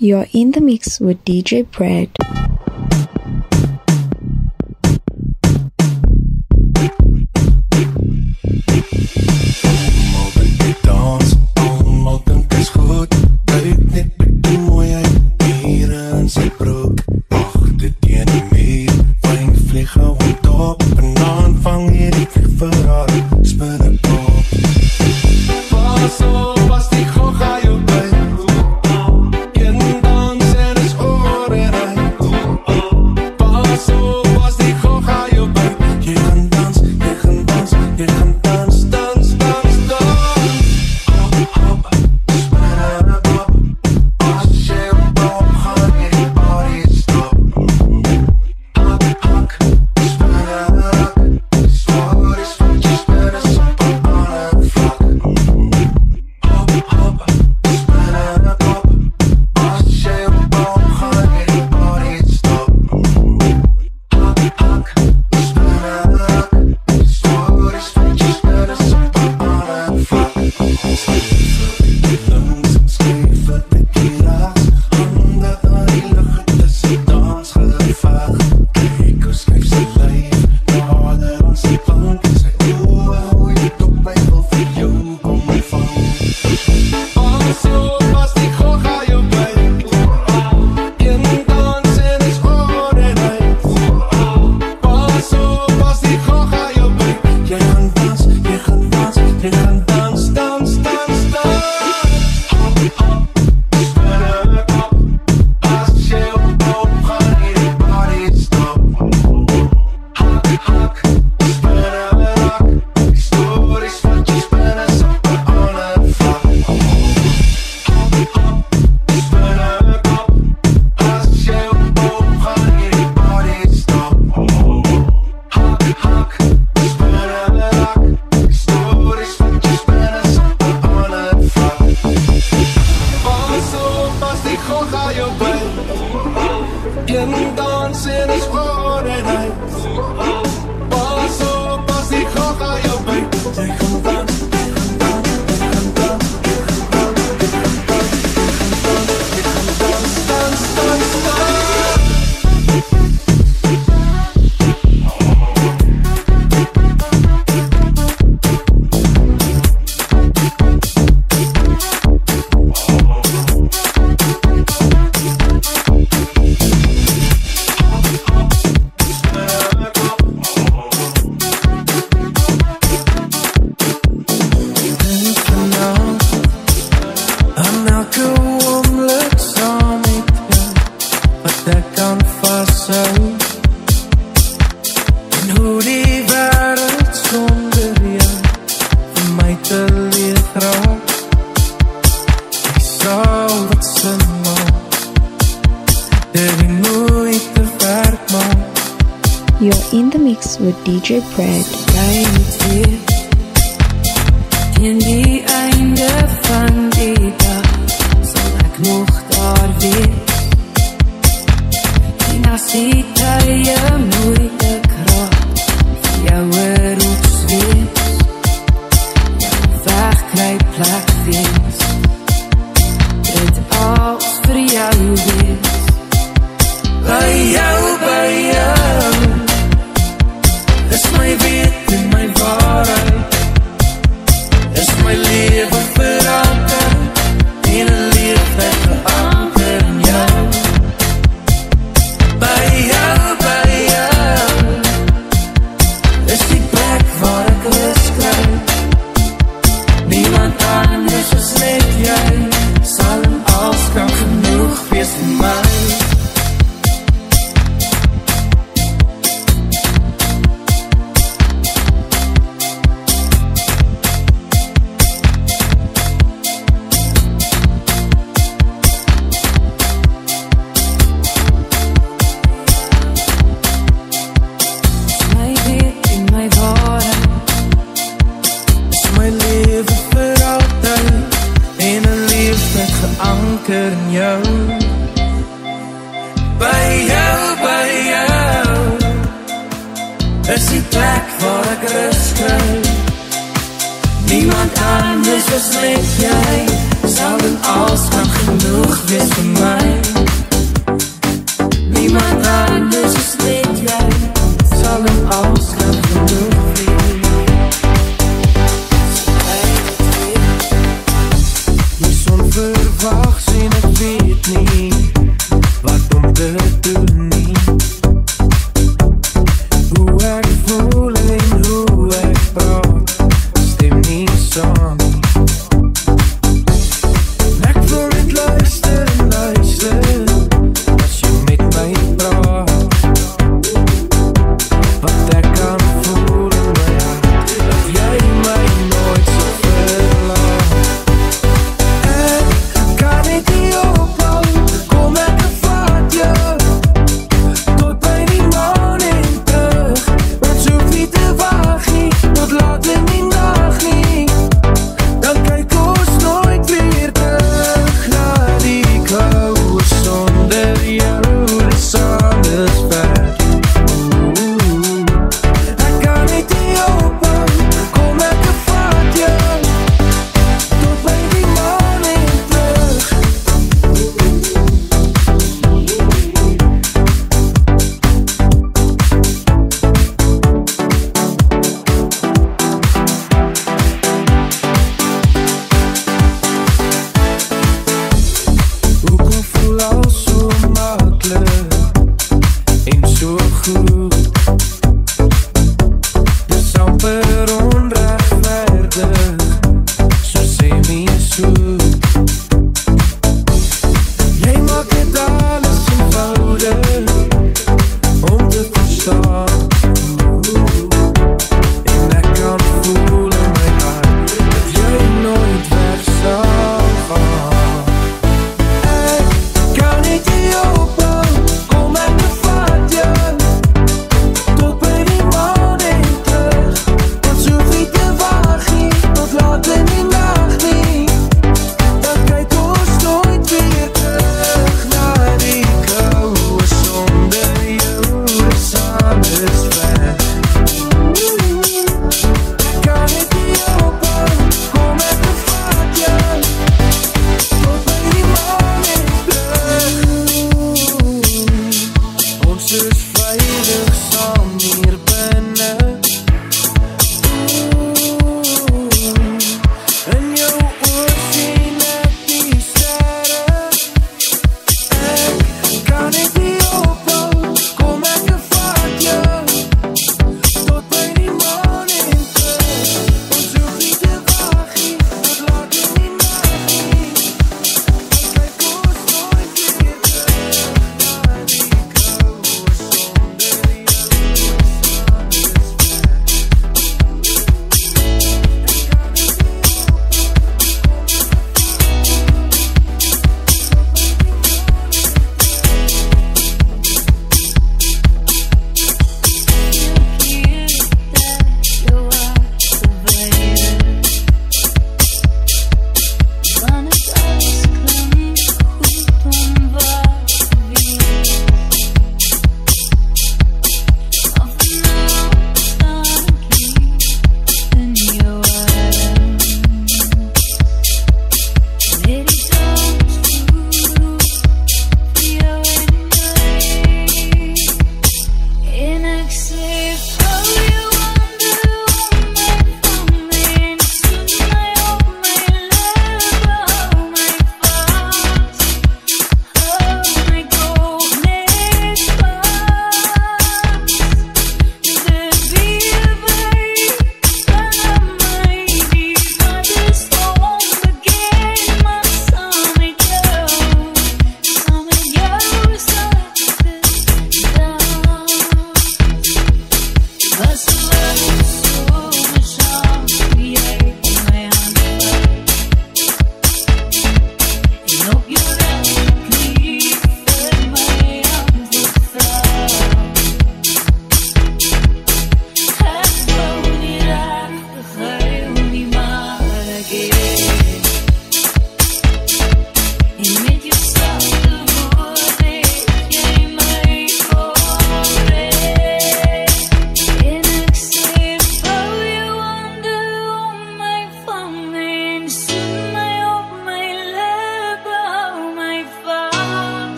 You're in the mix with DJ Brad. You're in the mix with DJ Brad. In die einde van die dag sal ek nog daar wees. En as die tye moeite kraak vir jou roots wees, jou wegkruipplek wees, dit als vir jou wees. By jou is my weet en my waarheid, is my leven verander, en een leeftijd verander in jou. By jou, is die plek waar ek rust krijg. Niemand anders is net jy, sal en als kan genoeg wees vir my. Anker in jou. By jou is die plek waar ek rust kry. Niemand anders is net jy, sal en als kan genoeg wees vir my. voel al so maklik en so goed. Dis amper onregverdig, so sê my so. Jy maak dit alles eenvoudig om te verstaan. En ek kan voel in my hart dat jy nooit weg sal gaan. Ek kan nie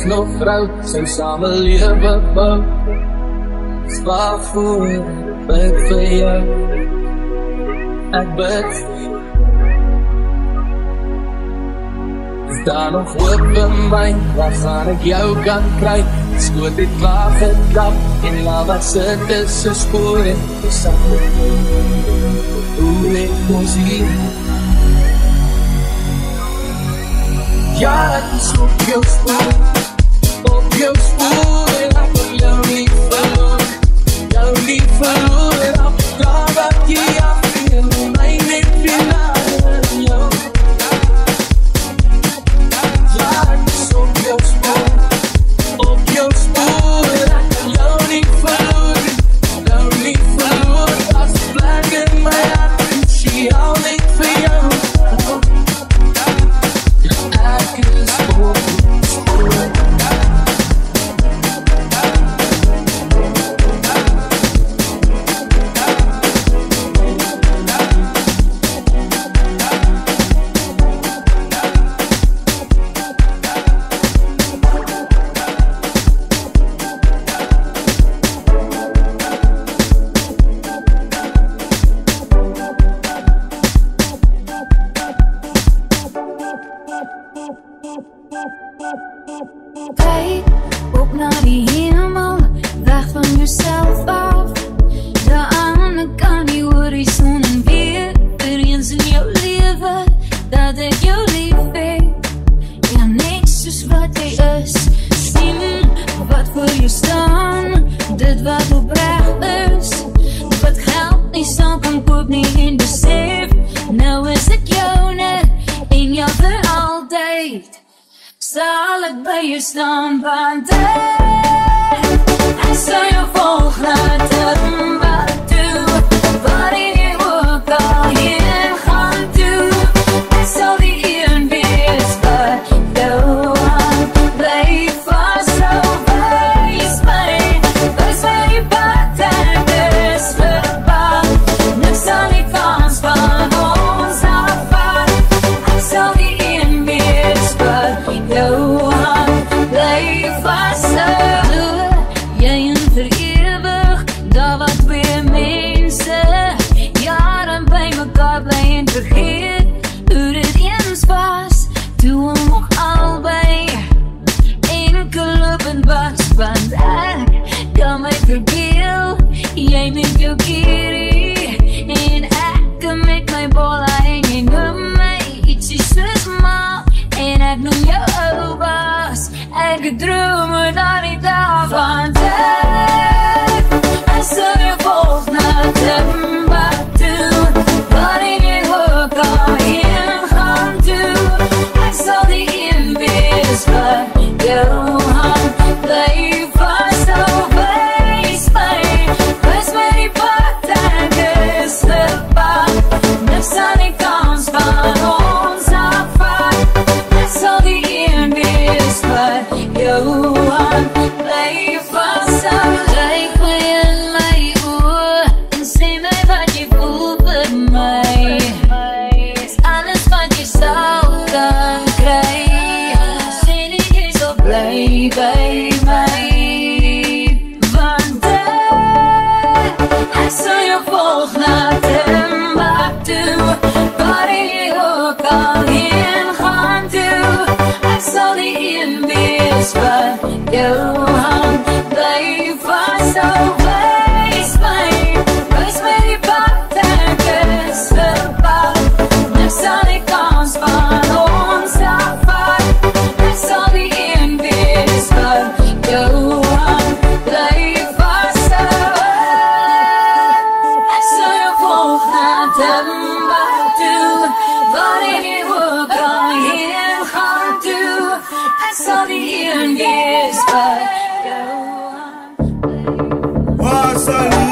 nog vrou, sy same lewe bou. Waarvoor bid vir jou, ek bid. Is daar nog hoop in my, waar gaan ek jou kan kry? Skoot het klaar geklap, en laat wat sit is so spoor en sak. Hoe het ons hier? Ja, ek is op jou spoor, en ek wil jou nie verloor. Jou nie verloor, daar wat jy afveel, my net finale in jou. Ja, ek is op jou spoor, ek kan jou nie verloor, as die plek in my hart, sy hou net vir jou. Ek is op jou spoor. Kijk op naar die hemel, weg van jezelf af. De andere kant die horizon en weer eens in jouw leven, dat ik jou lief heb. Ja, niks is wat jy is, zien wat voor je staan, dit wat oprecht is, wat geld niet zal kan koop nie in besef. Nou is het jou net, en jou voor altijd. Zal ik bij je staan, want ik zal je volgen naar de wat toe, waarin je ook al heen gaan toe. Ik zal die een wees wat jou aan blijf vast, zo wees mij die pad en dus verbaat. Nu zal die kans van ons afvaart. Ik zal die een wees wat jou aan blijf vasthouden. Jij en verewig, dat wat weer mensen jaren bij elkaar blijven vergeet. Hoe het eens was, toen we nog allebei enkel op een was. Want ik kan mij verbeel, jij met jou kierie en ik met mijn bolla en jij noem mij ietsje zo smal. En ik noem jou Obas, ik droom er dan niet af. Want ik zal je volg naar de bad toe, waarin je ook al heen gaan toe. Ik zal die inwees van jou aan blijf vast, zo wees mij die pad en dus verbaat. Nu zal die kans van ons afvaart. Ik zal die inwees van jou aan blijf vasthouden. Kijk mij in mijn oor en zeg mij wat je voelt voor mij. Is alles wat je zou kan krijgen. Zin ik je zo blij bij mij. Want ik zal je volg naar de bad toe, waarin je ook al heen gaan toe. Ik zal die inwees van jou aan blijf vast, zo wees mij die pad en kus verbaat. Nu zal die kans van ons afvaart. Ik zal die inwees van jou aan blijf vasthouden. Ik zal je volg naar de bad toe, waarin je ook al heen gaan toe. Ik zal die inwees van jou aan. Wasali,